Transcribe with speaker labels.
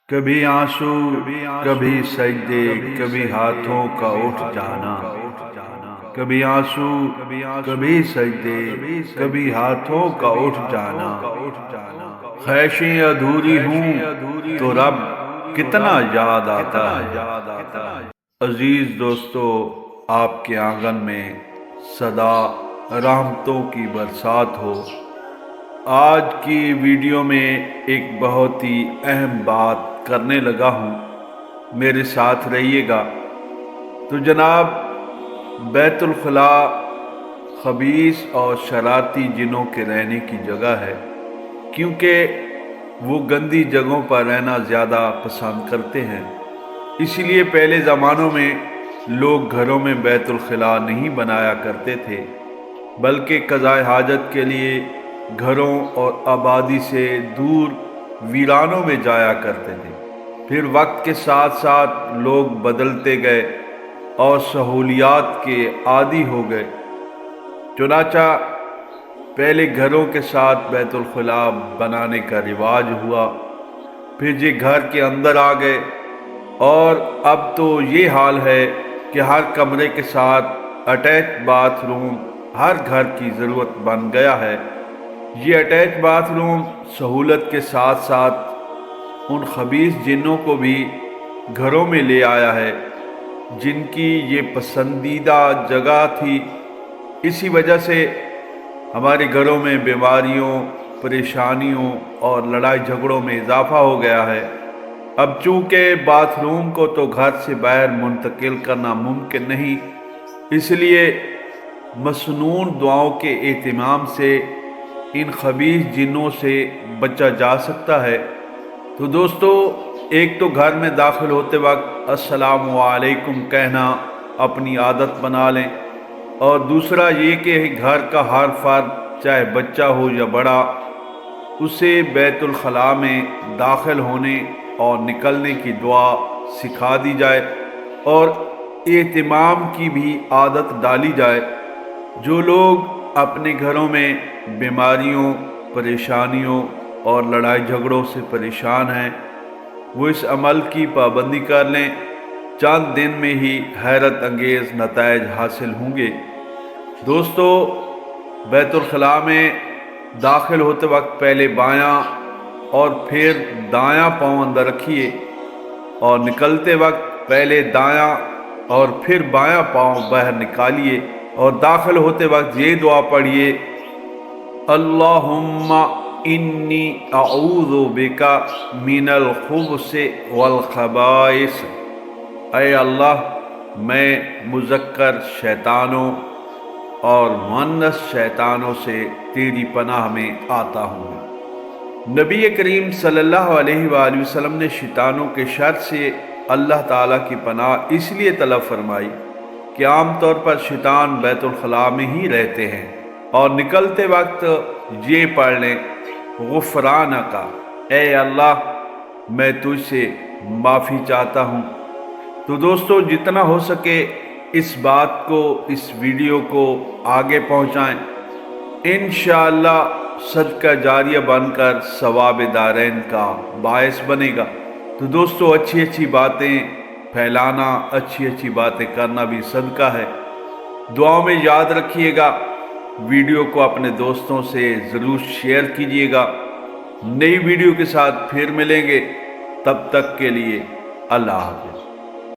Speaker 1: کبھی آنسو کبھی سجدے کبھی ہاتھوں کا اٹھ جانا، کبھی آنسو کبھی سجدے کبھی ہاتھوں کا اٹھ جانا، خواہشیں ادھوری ہوں تو رب کتنا یاد آتا ہے۔ عزیز دوستو، آپ کے آنگن میں صدا رحمتوں کی برسات ہو۔ آج کی ویڈیو میں ایک بہت ہی اہم بات کرنے لگا ہوں، میرے ساتھ رہیے گا۔ تو جناب، بیت الخلاء خبیث اور شرارتی جنوں کے رہنے کی جگہ ہے، کیونکہ وہ گندی جگہوں پر رہنا زیادہ پسند کرتے ہیں۔ اسی لیے پہلے زمانوں میں لوگ گھروں میں بیت الخلاء نہیں بنایا کرتے تھے، بلکہ قضاء حاجت کے لیے گھروں اور آبادی سے دور ویرانوں میں جایا کرتے تھے۔ پھر وقت کے ساتھ ساتھ لوگ بدلتے گئے اور سہولیات کے عادی ہو گئے، چنانچہ پہلے گھروں کے ساتھ بیت الخلاء بنانے کا رواج ہوا، پھر یہ گھر کے اندر آ گئے، اور اب تو یہ حال ہے کہ ہر کمرے کے ساتھ اٹیچ باتھ روم ہر گھر کی ضرورت بن گیا ہے۔ یہ اٹیچ باتھ روم سہولت کے ساتھ ساتھ ان خبیث جنوں کو بھی گھروں میں لے آیا ہے جن کی یہ پسندیدہ جگہ تھی۔ اسی وجہ سے ہمارے گھروں میں بیماریوں، پریشانیوں اور لڑائی جھگڑوں میں اضافہ ہو گیا ہے۔ اب چونکہ باتھ روم کو تو گھر سے باہر منتقل کرنا ممکن نہیں، اس لیے مسنون دعاؤں کے اہتمام سے ان خبیث جنوں سے بچا جا سکتا ہے۔ تو دوستو، ایک تو گھر میں داخل ہوتے وقت السلام علیکم کہنا اپنی عادت بنا لیں، اور دوسرا یہ کہ گھر کا ہر فرد، چاہے بچہ ہو یا بڑا، اسے بیت الخلاء میں داخل ہونے اور نکلنے کی دعا سکھا دی جائے، اور اہتمام کی بھی عادت ڈالی جائے۔ جو لوگ اپنے گھروں میں بیماریوں، پریشانیوں اور لڑائی جھگڑوں سے پریشان ہیں، وہ اس عمل کی پابندی کر لیں، چند دن میں ہی حیرت انگیز نتائج حاصل ہوں گے۔ دوستو، بیت الخلاء میں داخل ہوتے وقت پہلے بایاں اور پھر دایاں پاؤں اندر رکھیے، اور نکلتے وقت پہلے دایاں اور پھر بایاں پاؤں باہر نکالیے، اور داخل ہوتے وقت یہ دعا پڑھیے: اللہم انی اعوذ بک من الخبث والخبائث۔ اے اللہ، میں مذکر شیطانوں اور مؤنث شیطانوں سے تیری پناہ میں آتا ہوں۔ نبی کریم صلی اللہ علیہ وآلہ وسلم نے شیطانوں کے شر سے اللہ تعالیٰ کی پناہ اس لیے طلب فرمائی کہ عام طور پر شیطان بیت الخلاء میں ہی رہتے ہیں، اور نکلتے وقت یہ پڑھ لیں: غفرانک، اے اللہ، میں تجھ سے معافی چاہتا ہوں۔ تو دوستو، جتنا ہو سکے اس بات کو، اس ویڈیو کو آگے پہنچائیں، انشاءاللہ صدقہ جاریہ بن کر ثواب دارین کا باعث بنے گا۔ تو دوستو، اچھی اچھی باتیں پھیلانا، اچھی اچھی باتیں کرنا بھی صدقہ ہے۔ دعاؤں میں یاد رکھیے گا، ویڈیو کو اپنے دوستوں سے ضرور شیئر کیجیے گا۔ نئی ویڈیو کے ساتھ پھر ملیں گے، تب تک کے لیے اللہ حافظ۔